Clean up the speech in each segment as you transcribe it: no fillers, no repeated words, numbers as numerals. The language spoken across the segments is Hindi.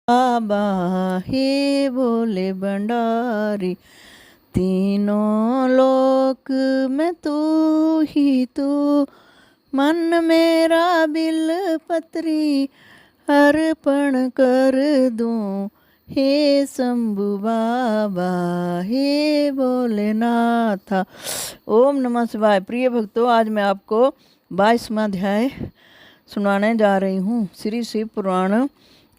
बाबा हे भोले भंडारी, तीनों लोक में तू ही तू, मन मेरा बिल पत्री अर्पण कर दूं, हे शंभु बाबा हे भोलेनाथा। ओम नमः शिवाय। प्रिय भक्तों, आज मैं आपको 22वां अध्याय सुनाने जा रही हूँ। श्री शिव पुराण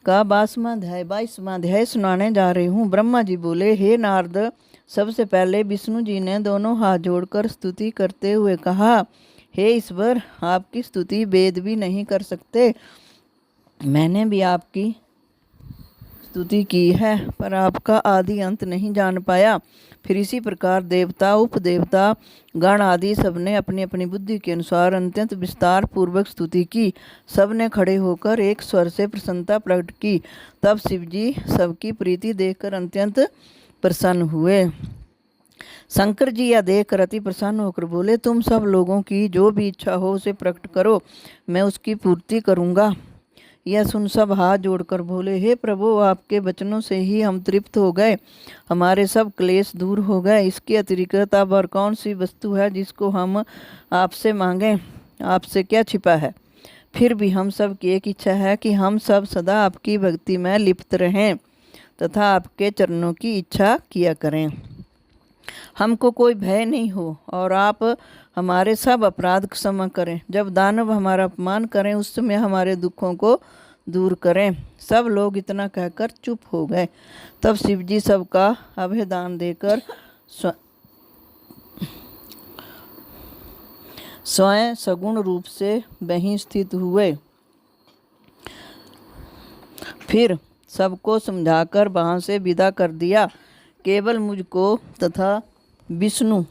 का 22वां अध्याय सुनाने जा रही हूँ। ब्रह्मा जी बोले, हे नारद, सबसे पहले विष्णु जी ने दोनों हाथ जोड़कर स्तुति करते हुए कहा, हे ईश्वर, आपकी स्तुति वेद भी नहीं कर सकते। मैंने भी आपकी स्तुति की है, पर आपका आदि अंत नहीं जान पाया। फिर इसी प्रकार देवता, उपदेवता, गण आदि सबने अपनी अपनी बुद्धि के अनुसार अत्यंत विस्तार पूर्वक स्तुति की। सबने खड़े होकर एक स्वर से प्रसन्नता प्रकट की। तब शिवजी सबकी प्रीति देखकर अत्यंत प्रसन्न हुए। शंकर जी यह देखकर अति प्रसन्न होकर बोले, तुम सब लोगों की जो भी इच्छा हो उसे प्रकट करो, मैं उसकी पूर्ति करूँगा। यह सुन सब हाथ जोड़कर बोले, हे प्रभु, आपके वचनों से ही हम तृप्त हो गए, हमारे सब क्लेश दूर हो गए। इसके अतिरिक्त अब और कौन सी वस्तु है जिसको हम आपसे मांगें? आपसे क्या छिपा है? फिर भी हम सब की एक इच्छा है कि हम सब सदा आपकी भक्ति में लिप्त रहें तथा आपके चरणों की इच्छा किया करें। हमको कोई भय नहीं हो और आप हमारे सब अपराध क्षमा करें। जब दानव हमारा अपमान करें उस समय हमारे दुखों को दूर करें। सब लोग इतना कहकर चुप हो गए। तब शिवजी सबका अभयदान देकर स्वयं सगुण रूप से वहीं स्थित हुए। फिर सबको समझाकर वहाँ से विदा कर दिया। केवल मुझको तथा विष्णु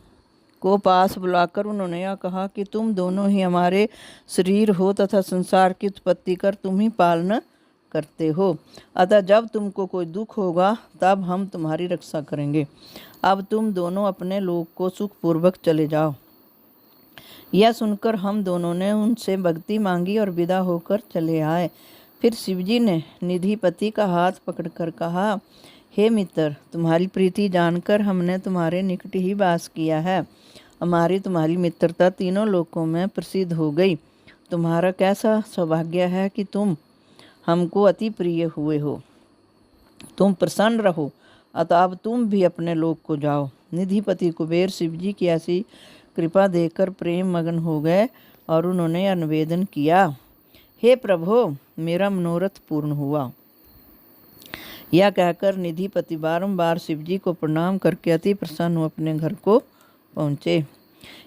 को पास बुलाकर उन्होंने यह कहा कि तुम दोनों ही हमारे शरीर हो तथा संसार की उत्पत्ति कर तुम ही पालन करते हो। अतः जब तुमको कोई दुख होगा तब हम तुम्हारी रक्षा करेंगे। अब तुम दोनों अपने लोक को सुखपूर्वक चले जाओ। यह सुनकर हम दोनों ने उनसे भक्ति मांगी और विदा होकर चले आए। फिर शिवजी ने निधिपति का हाथ पकड़कर कहा, हे मित्र, तुम्हारी प्रीति जानकर हमने तुम्हारे निकट ही वास किया है। हमारी तुम्हारी मित्रता तीनों लोकों में प्रसिद्ध हो गई। तुम्हारा कैसा सौभाग्य है कि तुम हमको अति प्रिय हुए हो। तुम प्रसन्न रहो, अतः अब तुम भी अपने लोक को जाओ। निधिपति कुबेर शिवजी की ऐसी कृपा देखकर प्रेम मगन हो गए और उन्होंने निवेदन किया, हे प्रभु, मेरा मनोरथ पूर्ण हुआ। यह कहकर निधिपति बारंबार शिवजी को प्रणाम करके अति प्रसन्न हो अपने घर को पहुँचे।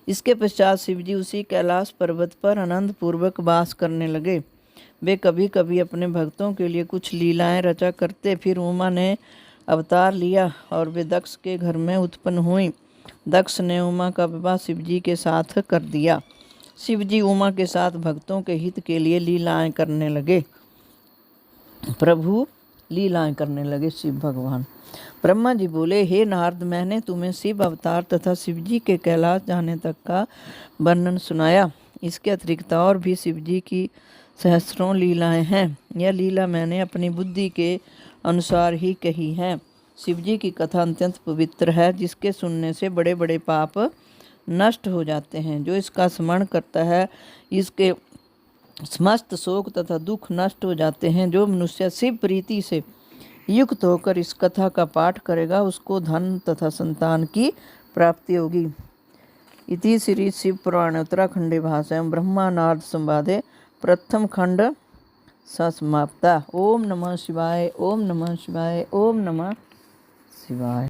इसके पश्चात शिवजी उसी कैलाश पर्वत पर आनंद पूर्वक वास करने लगे। वे कभी कभी अपने भक्तों के लिए कुछ लीलाएं रचा करते। फिर उमा ने अवतार लिया और वे दक्ष के घर में उत्पन्न हुई। दक्ष ने उमा का विवाह शिवजी के साथ कर दिया। शिवजी उमा के साथ भक्तों के हित के लिए लीलाएं करने लगे। लीलाएं करने लगे शिव भगवान। ब्रह्मा जी बोले, हे नारद, मैंने तुम्हें शिव अवतार तथा शिवजी के कैलाश जाने तक का वर्णन सुनाया। इसके अतिरिक्त और भी शिवजी की सहस्रों लीलाएं हैं। यह लीला मैंने अपनी बुद्धि के अनुसार ही कही है। शिवजी की कथा अत्यंत पवित्र है, जिसके सुनने से बड़े बड़े पाप नष्ट हो जाते हैं। जो इसका स्मरण करता है, इसके समस्त शोक तथा दुख नष्ट हो जाते हैं। जो मनुष्य शिव प्रीति से युक्त होकर इस कथा का पाठ करेगा, उसको धन तथा संतान की प्राप्ति होगी। इति श्री शिव पुराण उत्तराखंडे भाषायां ब्रह्मा नारद संवादे प्रथम खंड समाप्ता। ओम नमः शिवाय, ओम नमः शिवाय, ओम नमः शिवाय।